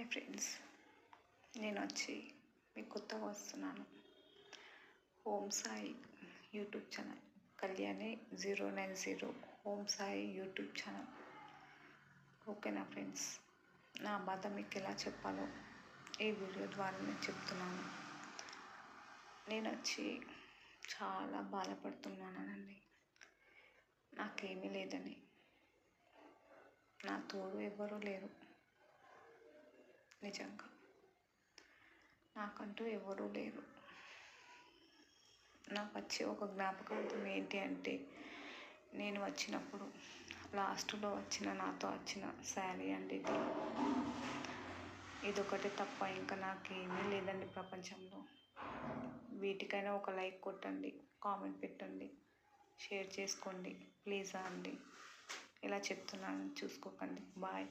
Hi friends, నేను వచ్చి మీకు కొత్తగా వస్తున్నాను. Om Sai YouTube channel Kalyani 090 Om Sai YouTube channel. ఓకేనా ఫ్రెండ్స్, నా బాధ మీకు ఎలా చెప్పాలో ఈ వీడియో ద్వారా నేను చెప్తున్నాను. నేను వచ్చి చాలా బాధపడుతున్నానండి. నాకేమీ లేదని, నా తోడు ఎవరూ లేరు. నిజంగా నాకంటూ ఎవరూ లేరు. నాకు వచ్చే ఒక జ్ఞాపకార్థం ఏంటి అంటే, నేను వచ్చినప్పుడు లాస్ట్లో నాతో వచ్చిన శారీ అండి ఇది. ఇదొకటి తప్ప ఇంకా నాకేమీ లేదండి ప్రపంచంలో. వీటికైనా ఒక లైక్ కొట్టండి, కామెంట్ పెట్టండి, షేర్ చేసుకోండి ప్లీజ్ అండి. ఇలా చెప్తున్నాను, చూసుకోకండి. బాయ్.